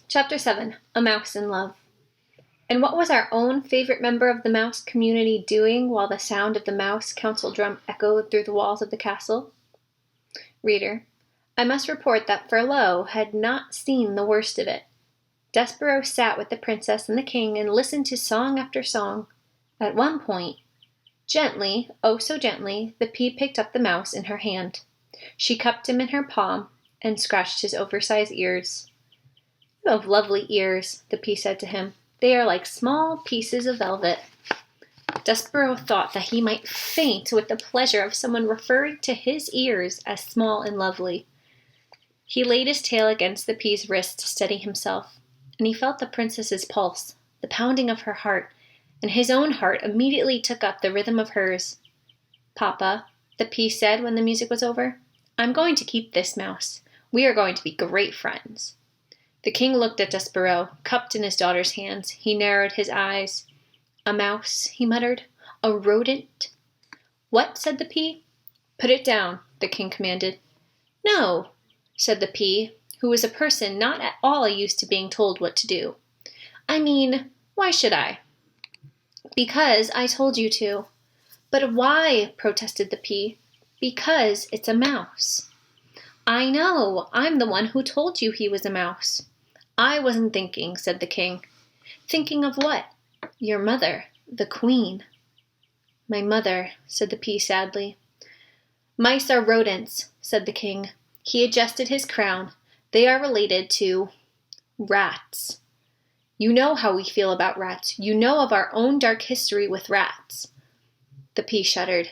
Chapter 7. A Mouse in Love. And what was our own favorite member of the mouse community doing while the sound of the mouse council drum echoed through the walls of the castle? Reader, I must report that Furlough had not seen the worst of it. Despereaux sat with the princess and the king and listened to song after song. At one point, gently, oh so gently, the pea picked up the mouse in her hand. She cupped him in her palm and scratched his oversized ears. "You have lovely ears," the pea said to him. "They are like small pieces of velvet." Despereaux thought that he might faint with the pleasure of someone referring to his ears as small and lovely. He laid his tail against the pea's wrist to steady himself, and he felt the princess's pulse, the pounding of her heart, and his own heart immediately took up the rhythm of hers. "Papa," the pea said when the music was over, "I'm going to keep this mouse. We are going to be great friends." The king looked at Despereaux, cupped in his daughter's hands. He narrowed his eyes. "A mouse," he muttered. "A rodent." "What?" said the pea. "Put it down," the king commanded. "No," said the pea, who was a person not at all used to being told what to do. "I mean, why should I?" "Because I told you to." "But why?" protested the pea. "Because it's a mouse." "I know. I'm the one who told you he was a mouse." "I wasn't thinking," said the king. "Thinking of what?" "Your mother, the queen." "My mother," said the pea sadly. "Mice are rodents," said the king. He adjusted his crown. "They are related to rats. You know how we feel about rats. You know of our own dark history with rats." The pea shuddered.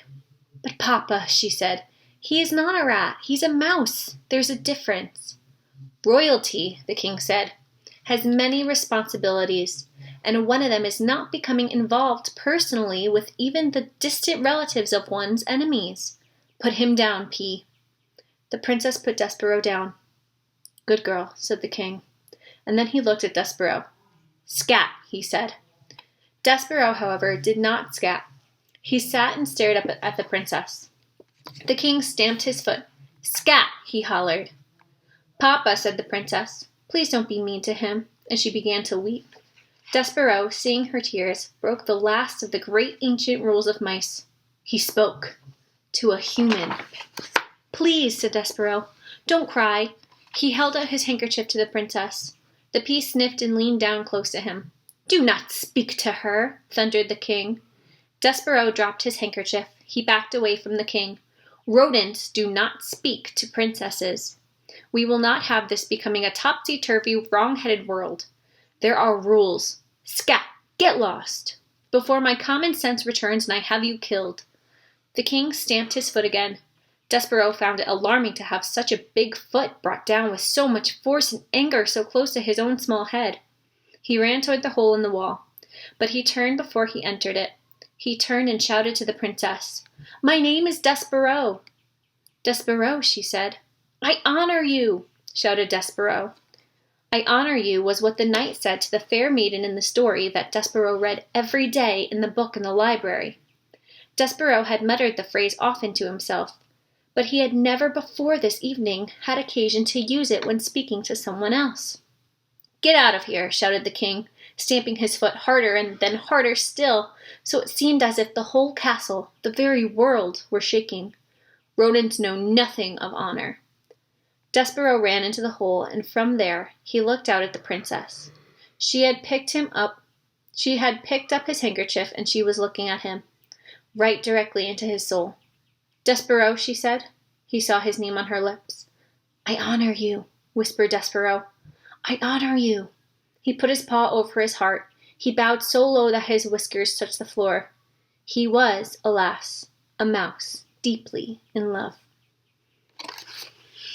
"But Papa," she said, "he is not a rat. He's a mouse. There's a difference." "Royalty," the king said, "has many responsibilities, and one of them is not becoming involved personally with even the distant relatives of one's enemies. Put him down, pea." The princess put Despereaux down. "Good girl," said the king, and then he looked at Despereaux. "Scat," he said. Despereaux, however, did not scat. He sat and stared up at the princess. The king stamped his foot. "Scat!" he hollered. "Papa," said the princess, "please don't be mean to him," and she began to weep. Despereaux, seeing her tears, broke the last of the great ancient rules of mice. He spoke to a human. "Please," said Despereaux, "don't cry." He held out his handkerchief to the princess. The pea sniffed and leaned down close to him. "Do not speak to her," thundered the king. Despereaux dropped his handkerchief. He backed away from the king. "Rodents do not speak to princesses. We will not have this becoming a topsy-turvy, wrong-headed world. There are rules. Scat! Get lost! Before my common sense returns and I have you killed." The king stamped his foot again. Despereaux found it alarming to have such a big foot brought down with so much force and anger so close to his own small head. He ran toward the hole in the wall, but he turned before he entered it. He turned and shouted to the princess. "My name is Despereaux." "Despereaux," she said. "I honor you," shouted Despereaux. "I honor you" was what the knight said to the fair maiden in the story that Despereaux read every day in the book in the library. Despereaux had muttered the phrase often to himself, but he had never before this evening had occasion to use it when speaking to someone else. "Get out of here," shouted the king, stamping his foot harder and then harder still, so it seemed as if the whole castle, the very world, were shaking. "Rodents know nothing of honor." Despereaux ran into the hole, and from there he looked out at the princess. She had picked up his handkerchief, and she was looking at him, right directly into his soul. "Despereaux," she said. He saw his name on her lips. "I honor you," whispered Despereaux. "I honor you." He put his paw over his heart. He bowed so low that his whiskers touched the floor. He was, alas, a mouse, deeply in love.